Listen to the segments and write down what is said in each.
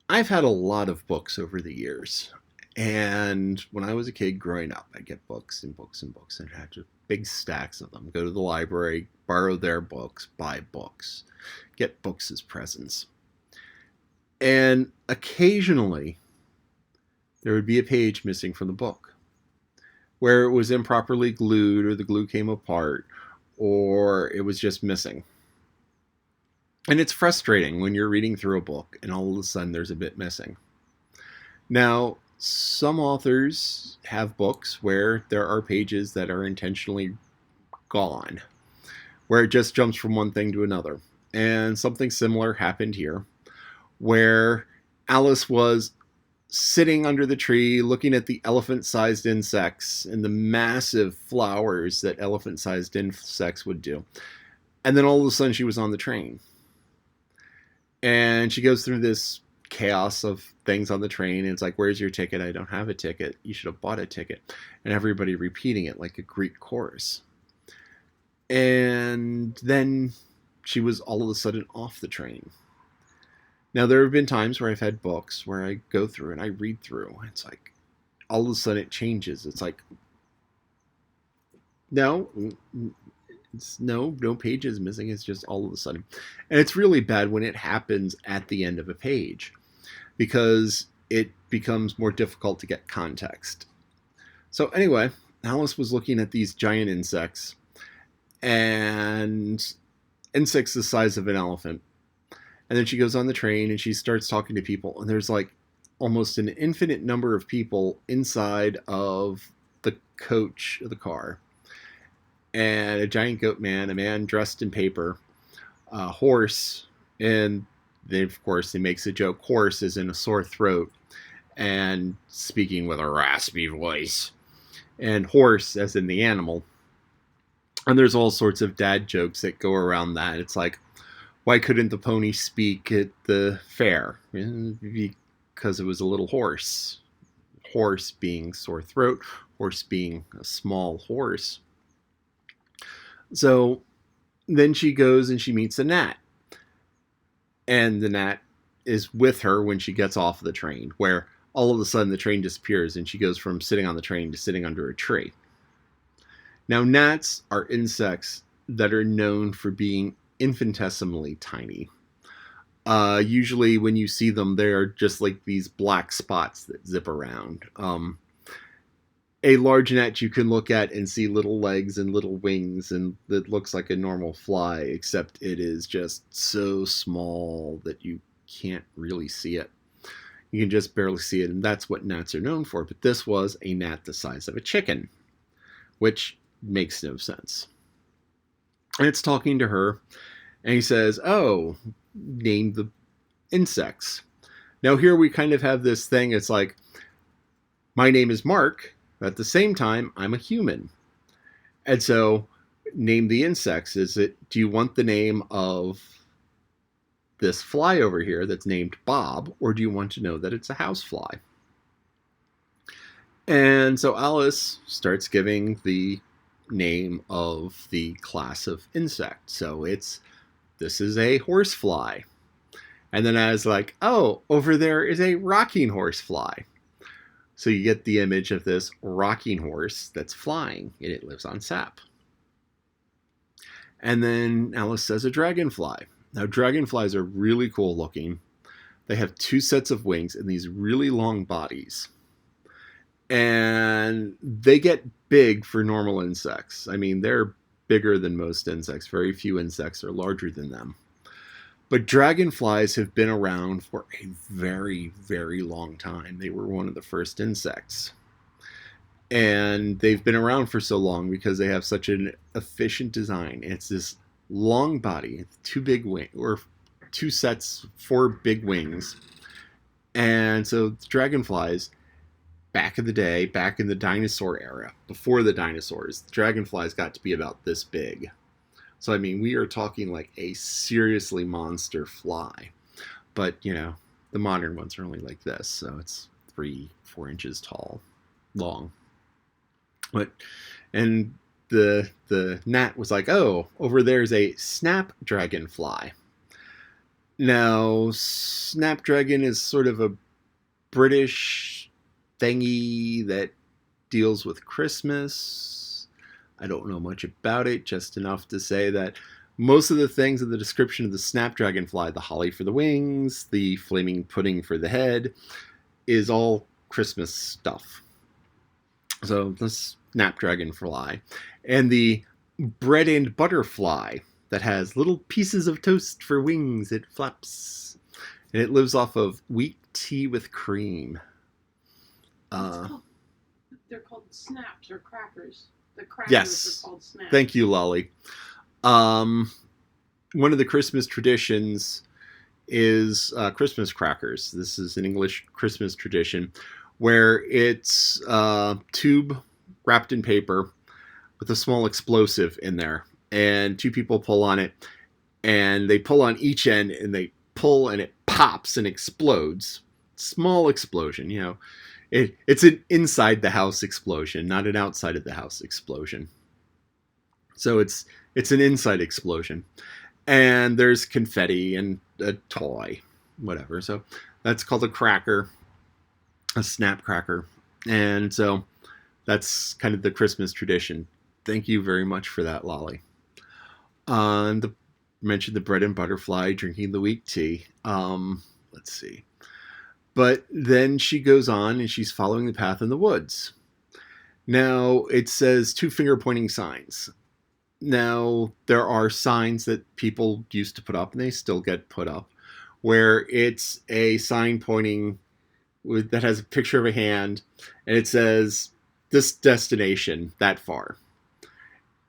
I've had a lot of books over the years. And when I was a kid growing up, I'd get books and books and books, and I had just big stacks of them. Go to the library, borrow their books, buy books, get books as presents. And occasionally, there would be a page missing from the book where it was improperly glued, or the glue came apart, or it was just missing. And it's frustrating when you're reading through a book and all of a sudden there's a bit missing. Now, some authors have books where there are pages that are intentionally gone, where it just jumps from one thing to another. And something similar happened here, where Alice was sitting under the tree looking at the elephant sized insects and the massive flowers that elephant sized insects would do. And then all of a sudden she was on the train. And she goes through this chaos of things on the train. And it's like, where's your ticket? I don't have a ticket. You should have bought a ticket. And everybody repeating it like a Greek chorus. And then she was all of a sudden off the train. Now, there have been times where I've had books where I go through and I read through. And it's like, all of a sudden it changes. It's like, no, it's no pages missing. It's just all of a sudden. And it's really bad when it happens at the end of a page, because it becomes more difficult to get context. So anyway, Alice was looking at these giant insects, and insects the size of an elephant. And then she goes on the train and she starts talking to people, and there's like almost an infinite number of people inside of the coach of the car. And a giant goat man, a man dressed in paper, a horse, and then of course he makes a joke. Horse is in a sore throat and speaking with a raspy voice, and horse as in the animal. And there's all sorts of dad jokes that go around that. It's like, why couldn't the pony speak at the fair? Because it was a little horse. Horse being sore throat, horse being a small horse. So then she goes and she meets a gnat. And the gnat is with her when she gets off of the train, where all of a sudden the train disappears and she goes from sitting on the train to sitting under a tree. Now, gnats are insects that are known for being infinitesimally tiny. Usually when you see them, they're just like these black spots that zip around. A large gnat you can look at and see little legs and little wings, and it looks like a normal fly, except it is just so small that you can't really see it. You can just barely see it, and that's what gnats are known for. But this was a gnat the size of a chicken, which makes no sense. And it's talking to her, and he says, oh, name the insects. Now here we kind of have this thing. It's like, my name is Mark. At the same time, I'm a human. And so, name the insects. Do you want the name of this fly over here that's named Bob, or do you want to know that it's a housefly? And so Alice starts giving the name of the class of insect. So this is a horsefly. And then I was like, oh, over there is a rocking horsefly. So you get the image of this rocking horse that's flying, and it lives on sap. And then Alice says a dragonfly. Now, dragonflies are really cool looking. They have two sets of wings and these really long bodies. And they get big for normal insects. I mean, they're bigger than most insects. Very few insects are larger than them. But dragonflies have been around for a very, very long time. They were one of the first insects. And they've been around for so long because they have such an efficient design. It's this long body, two big wings, or two sets, four big wings. And so dragonflies, back in the day, back in the dinosaur era, before the dinosaurs, the dragonflies got to be about this big. So, I mean, we are talking like a seriously monster fly. But, the modern ones are only like this. So it's 3-4 inches tall, long. And the gnat was like, oh, over there's a snap dragonfly. Now, Snapdragon is sort of a British thingy that deals with Christmas. I don't know much about it, just enough to say that most of the things in the description of the Snapdragonfly, the holly for the wings, the flaming pudding for the head, is all Christmas stuff. So the Snapdragonfly. And the bread and butterfly that has little pieces of toast for wings. It flaps. And it lives off of wheat tea with cream. They're called snaps or crackers. The crackers Yes. are called snaps. Thank you, Lolly. One of the Christmas traditions is Christmas crackers. This is an English Christmas tradition where it's a tube wrapped in paper with a small explosive in there. And two people pull on it, and they pull on each end, and they pull, and it pops and explodes. Small explosion, you know. It's an inside the house explosion, not an outside of the house explosion. So it's an inside explosion. And there's confetti and a toy, whatever. So that's called a cracker, a snap cracker. And so that's kind of the Christmas tradition. Thank you very much for that, Lolly. Mentioned the bread and butterfly, drinking the weak tea. Let's see. But then she goes on and she's following the path in the woods. Now, it says 2 finger pointing signs. Now, there are signs that people used to put up, and they still get put up, where it's a sign pointing that has a picture of a hand, and it says, this destination, that far.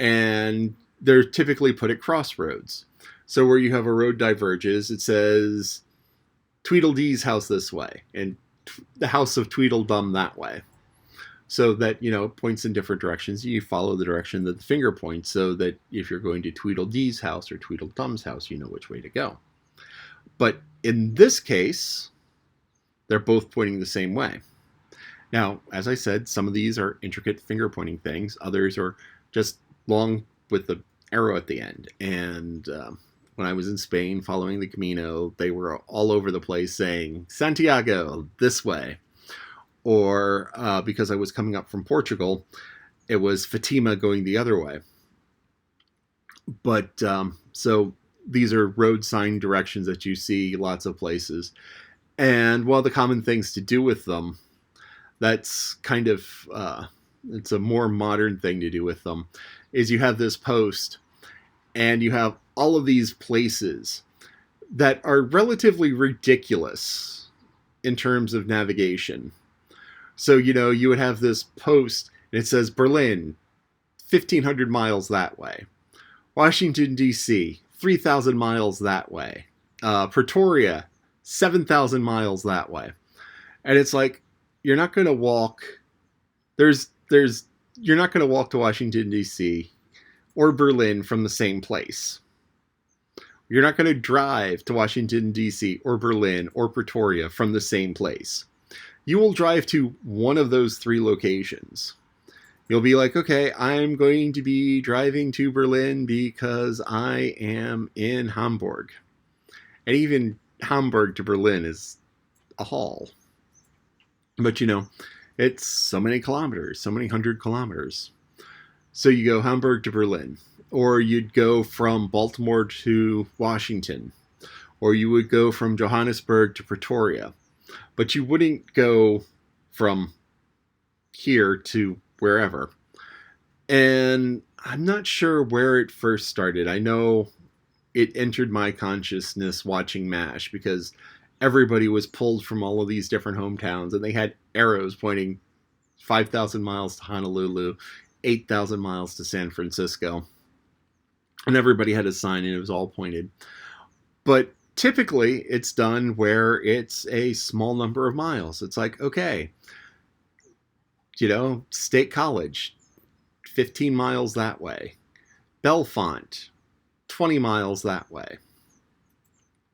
And they're typically put at crossroads. So where you have a road diverges, it says Tweedledee's house this way, and the house of Tweedledum that way. So that, you know, it points in different directions. You follow the direction that the finger points, so that if you're going to Tweedledee's house or Tweedledum's house, you know which way to go. But in this case, they're both pointing the same way. Now, as I said, some of these are intricate finger pointing things. Others are just long with the arrow at the end. And when I was in Spain following the Camino, they were all over the place saying, Santiago, this way. Or because I was coming up from Portugal, it was Fatima going the other way. But so these are road sign directions that you see lots of places. And one of the common things to do with them, that's kind of, it's a more modern thing to do with them, is you have this post and you have all of these places that are relatively ridiculous in terms of navigation. So, you know, you would have this post and it says Berlin, 1,500 miles that way. Washington, D.C., 3,000 miles that way. Pretoria, 7,000 miles that way. And it's like, you're not going to walk, you're not going to walk to Washington, D.C. or Berlin from the same place. You're not going to drive to Washington, D.C. or Berlin or Pretoria from the same place. You will drive to one of those 3 locations. You'll be like, okay, I'm going to be driving to Berlin because I am in Hamburg. And even Hamburg to Berlin is a haul. But, you know, it's so many kilometers, so many 100 kilometers. So you go Hamburg to Berlin. Or you'd go from Baltimore to Washington. Or you would go from Johannesburg to Pretoria. But you wouldn't go from here to wherever. And I'm not sure where it first started. I know it entered my consciousness watching MASH because everybody was pulled from all of these different hometowns and they had arrows pointing 5,000 miles to Honolulu, 8,000 miles to San Francisco. And everybody had a sign and it was all pointed. But typically it's done where it's a small number of miles. It's like, okay, you know, State College, 15 miles that way. Bellefonte, 20 miles that way.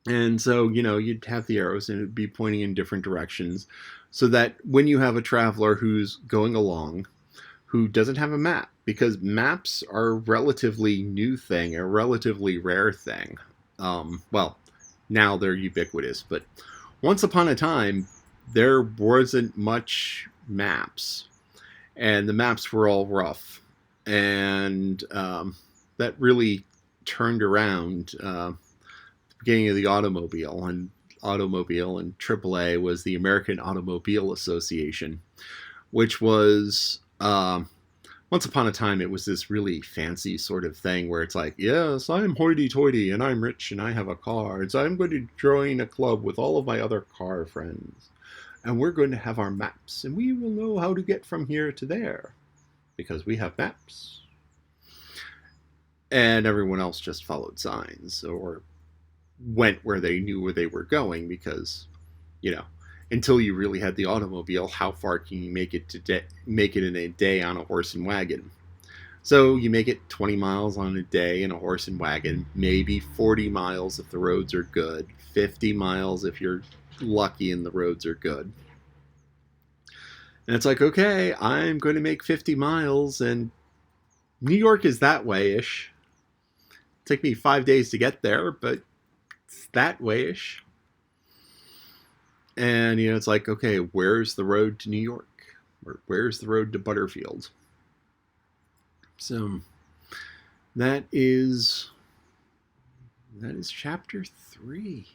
And so, you know, you'd have the arrows and it'd be pointing in different directions so that when you have a traveler who's going along who doesn't have a map, because maps are a relatively new thing, a relatively rare thing. Well, now they're ubiquitous. But once upon a time, there wasn't much maps, and the maps were all rough, and that really turned around the beginning of the automobile, and AAA was the American Automobile Association, which was once upon a time it was this really fancy sort of thing where it's like, yes, I'm hoity-toity and I'm rich and I have a car, and so I'm going to join a club with all of my other car friends, and we're going to have our maps, and we will know how to get from here to there because we have maps. And everyone else just followed signs or went where they knew where they were going because, you know, until you really had the automobile, how far can you make it make it in a day on a horse and wagon? So you make it 20 miles on a day in a horse and wagon, maybe 40 miles if the roads are good, 50 miles if you're lucky and the roads are good. And it's like, okay, I'm going to make 50 miles, and New York is that way-ish. Take me 5 days to get there, but it's that way-ish. And, you know, it's like, okay, where's the road to New York? Or where's the road to Butterfield? So that is chapter 3.